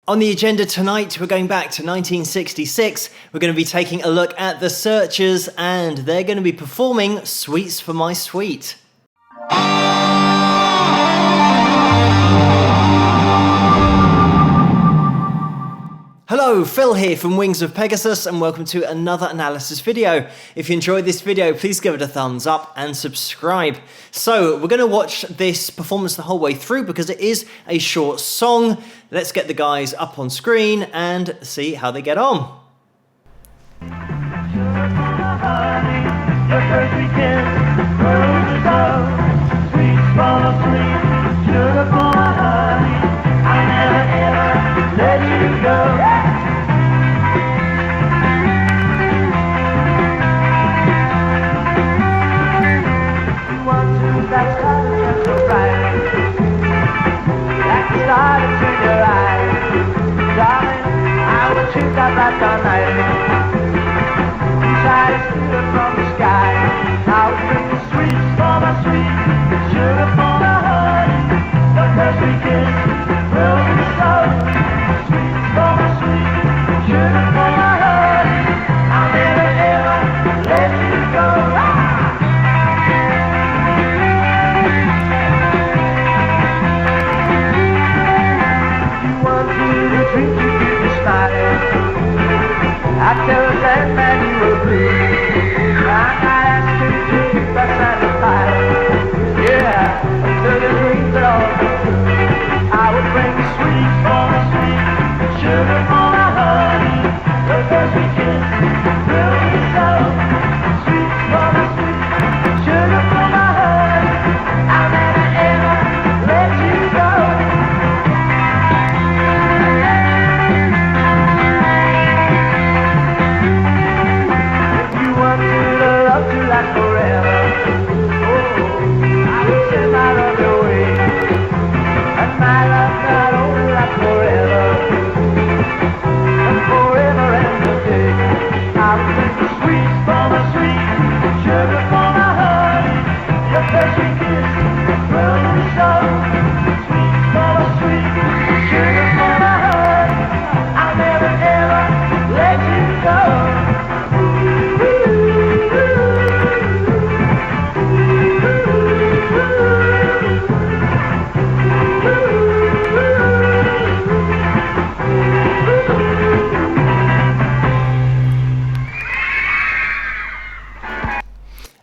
On the agenda tonight, we're going back to 1966. We're going to be taking a look at The Searchers, and they're going to be performing Sweets for My Sweet. Hello, Phil here from Wings of Pegasus, and welcome to another analysis video. If you enjoyed this video, please give it a thumbs up and subscribe. So we're going to watch this performance the whole way through because it is a short song. Let's get the guys up on screen and see how they get on.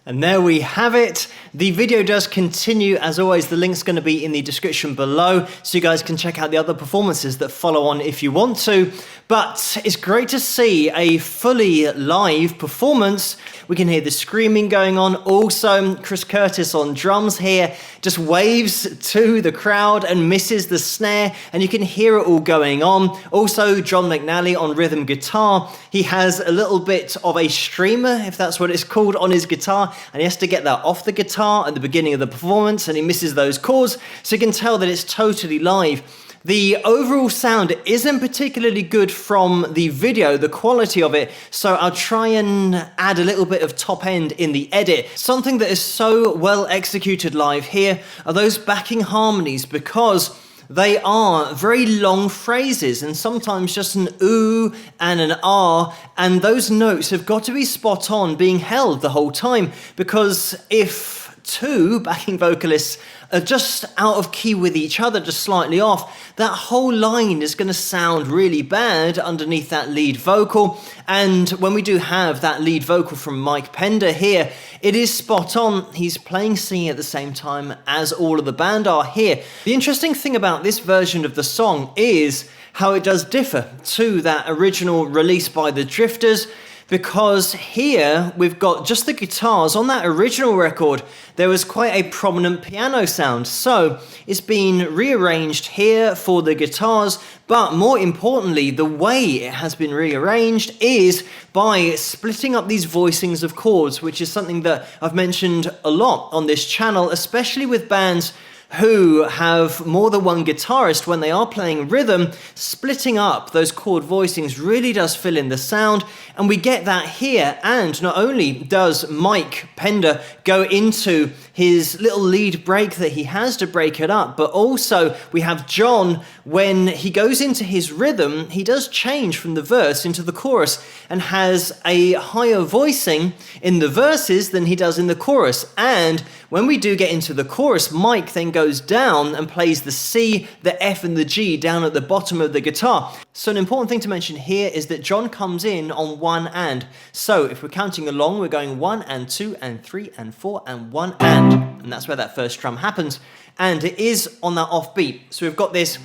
And there we have it. The video does continue. As always, the link's going to be in the description below, so you guys can check out the other performances that follow on if you want to. But it's great to see a fully live performance. We can hear the screaming going on. Also, Chris Curtis on drums here just waves to the crowd and misses the snare, and you can hear it all going on. Also, John McNally on rhythm guitar. He has a little bit of a streamer, if that's what it's called, on his guitar, and he has to get that off the guitar at the beginning of the performance, and he misses those chords, so you can tell that it's totally live. The overall sound isn't particularly good from the video, the quality of it, so I'll try and add a little bit of top end in the edit. Something that is so well executed live here are those backing harmonies, because they are very long phrases and sometimes just an ooh and an ah, and those notes have got to be spot on, being held the whole time, because if two backing vocalists are just out of key with each other, just slightly off, that whole line is going to sound really bad underneath that lead vocal. And when we do have that lead vocal from Mike Pender here, it is spot on. He's playing singing at the same time as all of the band are here. The interesting thing about this version of the song is how it does differ to that original release by the Drifters, because here we've got just the guitars. On that original record, there was quite a prominent piano sound, so it's been rearranged here for the guitars, but more importantly, the way it has been rearranged is by splitting up these voicings of chords, which is something that I've mentioned a lot on this channel, especially with bands who have more than one guitarist when they are playing rhythm, splitting up those chord voicings really does fill in the sound, and we get that here. And not only does Mike Pender go into his little lead break that he has to break it up, but also we have John, when he goes into his rhythm, he does change from the verse into the chorus and has a higher voicing in the verses than he does in the chorus. And when we do get into the chorus, Mike then goes down and plays the C, the F and the G down at the bottom of the guitar. So an important thing to mention here is that John comes in on 1 and. So if we're counting along, we're going 1 and 2 and 3 and 4 and 1 and that's where that first drum happens. And it is on that off beat. So we've got this.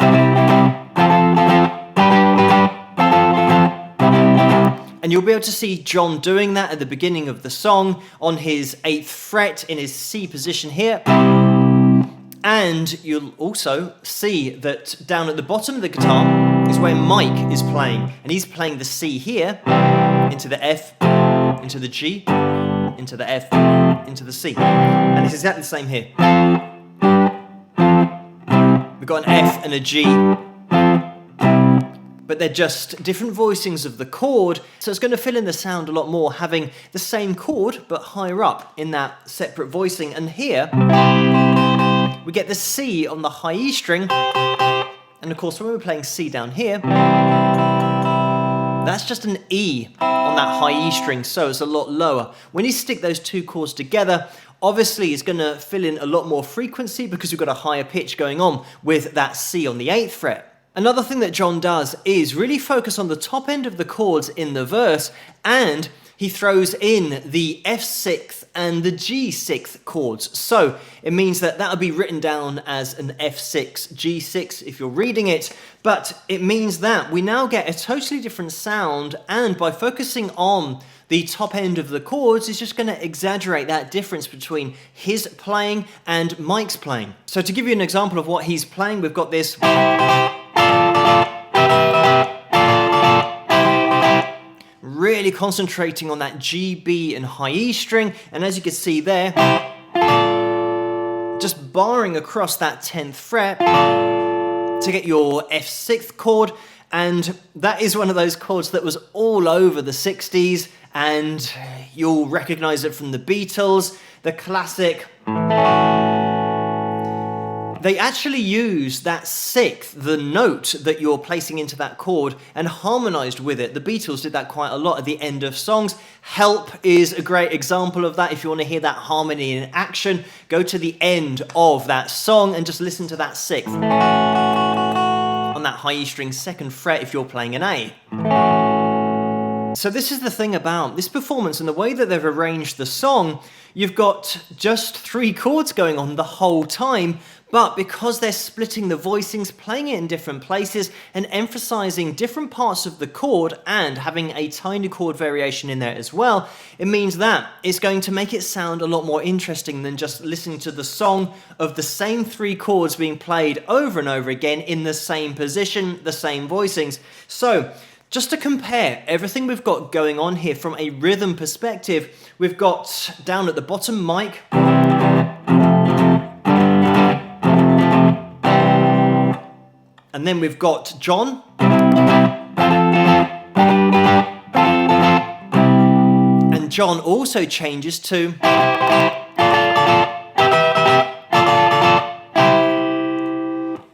And you'll be able to see John doing that at the beginning of the song on his 8th fret in his C position here. And you'll also see that down at the bottom of the guitar is where Mike is playing. And he's playing the C here, into the F, into the G, into the F, into the C. And it's exactly the same here. We've got an F and a G, but they're just different voicings of the chord, so it's going to fill in the sound a lot more, having the same chord but higher up in that separate voicing. And here we get the C on the high E string, and of course when we're playing C down here, that's just an E on that high E string, so it's a lot lower. When you stick those two chords together, obviously it's going to fill in a lot more frequency because we've got a higher pitch going on with that C on the 8th fret. Another thing that John does is really focus on the top end of the chords in the verse, and he throws in the F6th and the G6th chords. So it means that that'll be written down as an F6, G6 if you're reading it, but it means that we now get a totally different sound, and by focusing on the top end of the chords is just going to exaggerate that difference between his playing and Mike's playing. So to give you an example of what he's playing, we've got this. Really concentrating on that G, B and high E string, and as you can see there, just barring across that 10th fret to get your F6th chord, and that is one of those chords that was all over the 60s, and you'll recognize it from the Beatles, the classic. They actually use that 6th, the note that you're placing into that chord, and harmonized with it. The Beatles did that quite a lot at the end of songs. Help is a great example of that. If you want to hear that harmony in action, go to the end of that song and just listen to that 6th on that high E string 2nd fret if you're playing an A. So this is the thing about this performance and the way that they've arranged the song. You've got just 3 chords going on the whole time, but because they're splitting the voicings, playing it in different places, and emphasizing different parts of the chord and having a tiny chord variation in there as well, it means that it's going to make it sound a lot more interesting than just listening to the song of the same 3 chords being played over and over again in the same position, the same voicings. So just to compare everything we've got going on here from a rhythm perspective, we've got down at the bottom Mike, and then we've got John, and John also changes to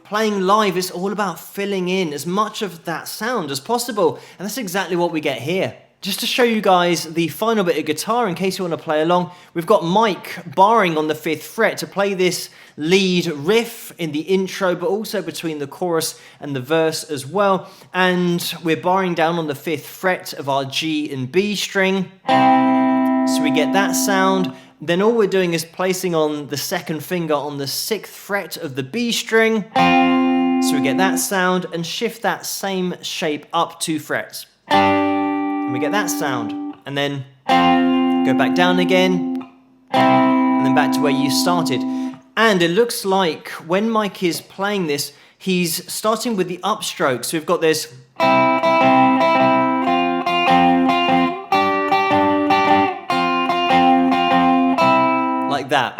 playing live. Is all about filling in as much of that sound as possible, and that's exactly what we get here. Just to show you guys the final bit of guitar in case you want to play along, we've got Mike barring on the 5th fret to play this lead riff in the intro, but also between the chorus and the verse as well. And we're barring down on the 5th fret of our G and B string. So we get that sound. Then all we're doing is placing on the 2nd finger on the 6th fret of the B string. So we get that sound and shift that same shape up 2 frets. And we get that sound, and then go back down again, and then back to where you started. And it looks like when Mike is playing this, he's starting with the upstroke. So we've got this. Like that.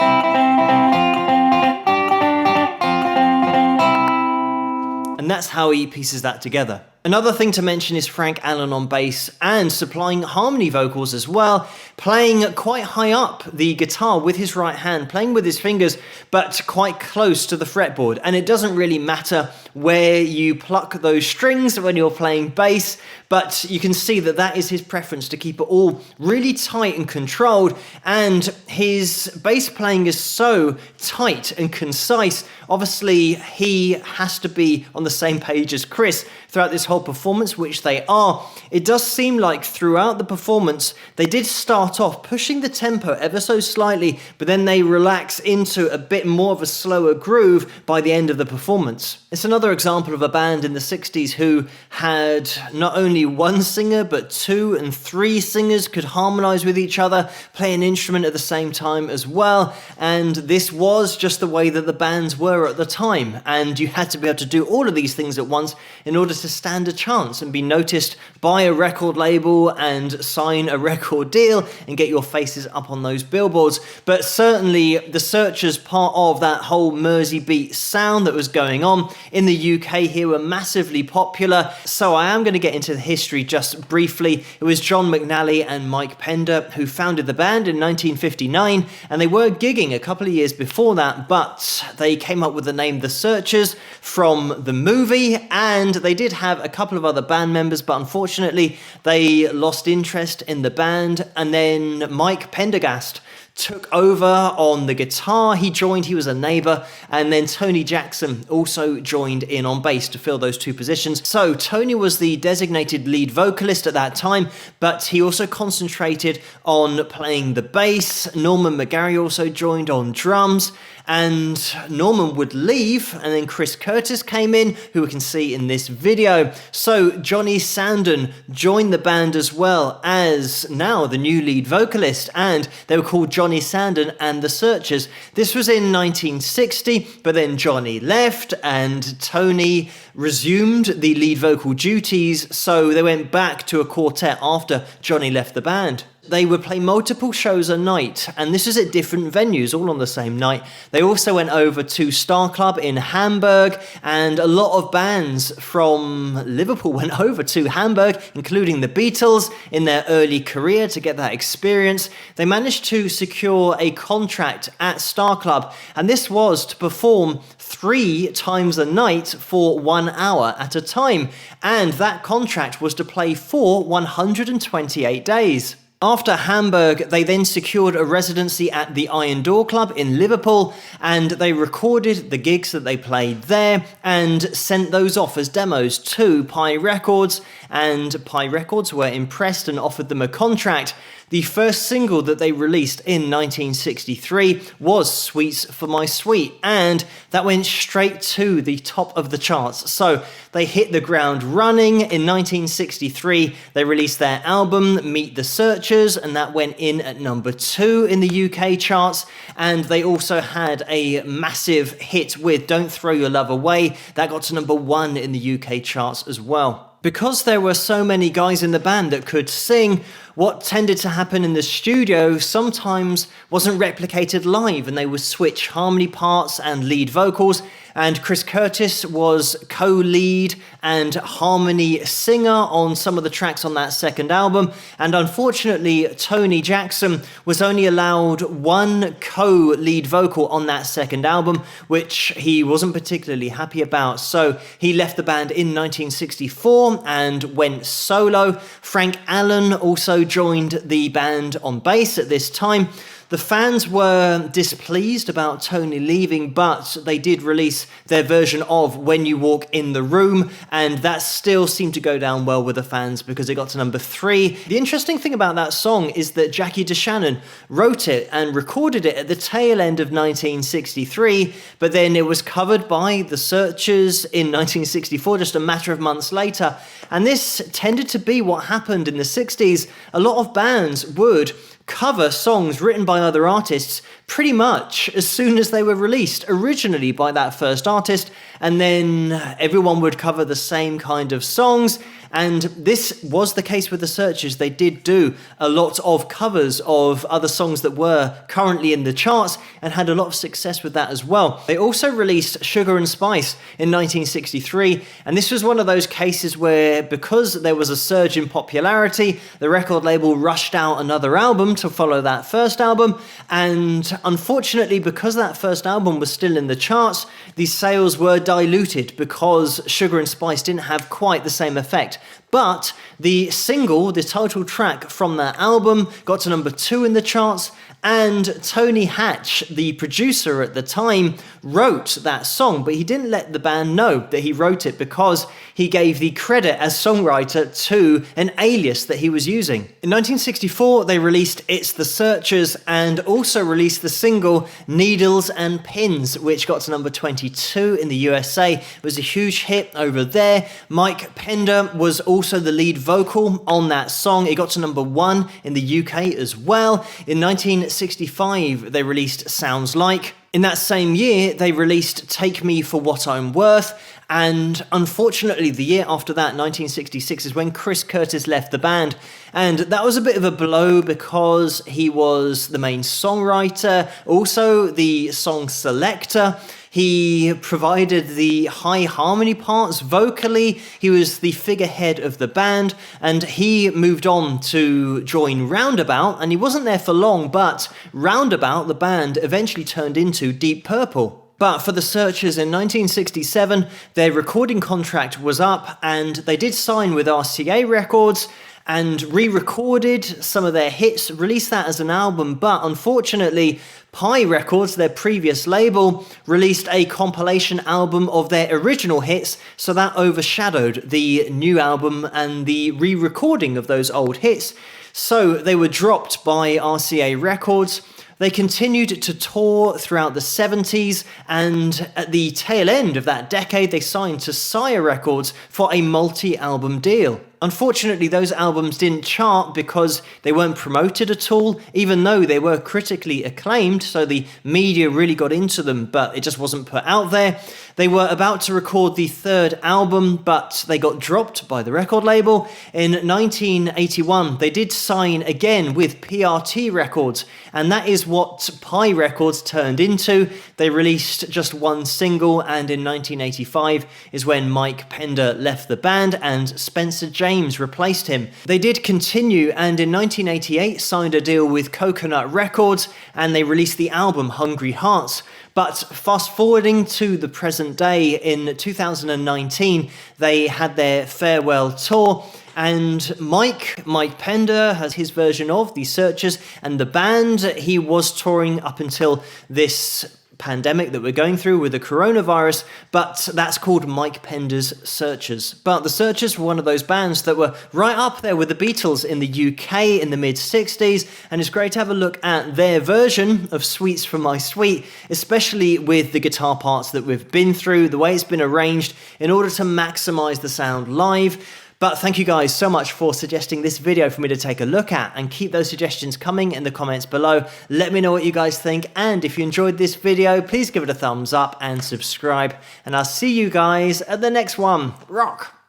that's how he pieces that together. Another thing to mention is Frank Allen on bass and supplying harmony vocals as well, playing quite high up the guitar with his right hand, playing with his fingers, but quite close to the fretboard. And it doesn't really matter where you pluck those strings when you're playing bass, but you can see that that is his preference, to keep it all really tight and controlled. And his bass playing is so tight and concise. Obviously, he has to be on the same page as Chris throughout this whole performance, which they are. It does seem like throughout the performance, they did start off pushing the tempo ever so slightly, but then they relax into a bit more of a slower groove by the end of the performance. It's another example of a band in the 60s who had not only one singer, but 2 and 3 singers could harmonize with each other, play an instrument at the same time as well. And this was just the way that the bands were at the time. And you had to be able to do all of these things at once in order to stand a chance and be noticed by a record label and sign a record deal and get your faces up on those billboards. But certainly the Searchers, part of that whole Mersey beat sound that was going on in the UK here, were massively popular. So I am going to get into the history just briefly. It was John McNally and Mike Pender who founded the band in 1959, and they were gigging a couple of years before that, but they came up with the name The Searchers from the movie, and they did have a couple of other band members, but unfortunately they lost interest in the band. And then Mike Pendergast took over on the guitar. He was a neighbor, and then Tony Jackson also joined in on bass to fill those 2 positions. So Tony was the designated lead vocalist at that time, but he also concentrated on playing the bass. Norman McGarry also joined on drums, and Norman would leave, and then Chris Curtis came in, who we can see in this video. So Johnny Sandon joined the band as well as now the new lead vocalist, and they were called Johnny Sandon and the Searchers. This was in 1960, but then Johnny left and Tony resumed the lead vocal duties, so they went back to a quartet after Johnny left the band. They would play multiple shows a night, and this is at different venues, all on the same night. They also went over to Star Club in Hamburg, and a lot of bands from Liverpool went over to Hamburg, including the Beatles, in their early career to get that experience. They managed to secure a contract at Star Club, and this was to perform 3 times a night for 1 hour at a time, and that contract was to play for 128 days. After Hamburg, they then secured a residency at the Iron Door Club in Liverpool, and they recorded the gigs that they played there and sent those off as demos to Pi Records, and Pi Records were impressed and offered them a contract. The first single that they released in 1963 was Sweets for My Sweet, and that went straight to the top of the charts. So they hit the ground running. In 1963, they released their album Meet the Searchers, and that went in at number 2 in the UK charts. And they also had a massive hit with Don't Throw Your Love Away. That got to number 1 in the UK charts as well. Because there were so many guys in the band that could sing, what tended to happen in the studio sometimes wasn't replicated live, and they would switch harmony parts and lead vocals, and Chris Curtis was co-lead and harmony singer on some of the tracks on that second album, and unfortunately Tony Jackson was only allowed 1 co-lead vocal on that second album, which he wasn't particularly happy about, so he left the band in 1964 and went solo. Frank Allen also joined the band on bass at this time. The fans were displeased about Tony leaving, but they did release their version of When You Walk in the Room, and that still seemed to go down well with the fans because it got to number 3. The interesting thing about that song is that Jackie DeShannon wrote it and recorded it at the tail end of 1963, but then it was covered by the Searchers in 1964, just a matter of months later. And this tended to be what happened in the 60s. A lot of bands would cover songs written by other artists, pretty much as soon as they were released, originally by that first artist, and then everyone would cover the same kind of songs. And this was the case with the Searchers. They did do a lot of covers of other songs that were currently in the charts and had a lot of success with that as well. They also released Sugar and Spice in 1963, and this was one of those cases where, because there was a surge in popularity, the record label rushed out another album to follow that first album, and unfortunately, because that first album was still in the charts, the sales were diluted because Sugar and Spice didn't have quite the same effect. But the single, the title track from that album, got to number 2 in the charts, and Tony Hatch, the producer at the time, wrote that song, but he didn't let the band know that he wrote it because he gave the credit as songwriter to an alias that he was using. In 1964, they released It's the Searchers and also released the single Needles and Pins, which got to number 22 in the USA. It was a huge hit over there. Mike Pender was also the lead vocal on that song. It got to number 1 in the UK as well. In 1965, they released Sounds Like. In that same year, they released Take Me For What I'm Worth, and unfortunately, the year after that, 1966, is when Chris Curtis left the band, and that was a bit of a blow because he was the main songwriter, also the song selector. He provided the high harmony parts vocally, he was the figurehead of the band, and he moved on to join Roundabout, and he wasn't there for long, but Roundabout, the band, eventually turned into Deep Purple. But for the Searchers in 1967, their recording contract was up, and they did sign with RCA Records, and re-recorded some of their hits, released that as an album, but unfortunately, Pi Records, their previous label, released a compilation album of their original hits, so that overshadowed the new album and the re-recording of those old hits. So they were dropped by RCA Records. They continued to tour throughout the 70s, and at the tail end of that decade, they signed to Sire Records for a multi-album deal. Unfortunately, those albums didn't chart because they weren't promoted at all, even though they were critically acclaimed, so the media really got into them, but it just wasn't put out there. They were about to record the third album, but they got dropped by the record label. In 1981, they did sign again with PRT Records, and that is what Pi Records turned into. They released just one single, and in 1985 is when Mike Pender left the band and Spencer James replaced him. They did continue, and in 1988 signed a deal with Coconut Records, and they released the album Hungry Hearts. But fast forwarding to the present day, in 2019, they had their farewell tour, and Mike Pender has his version of The Searchers, and the band, he was touring up until this pandemic that we're going through with the coronavirus, but that's called Mike Pender's Searchers. But the Searchers were one of those bands that were right up there with the Beatles in the UK in the mid-60s, and it's great to have a look at their version of Sweets from My Sweet, especially with the guitar parts that we've been through, the way it's been arranged in order to maximize the sound live. But thank you guys so much for suggesting this video for me to take a look at, and keep those suggestions coming in the comments below. Let me know what you guys think, and if you enjoyed this video, please give it a thumbs up and subscribe, and I'll see you guys at the next one. Rock!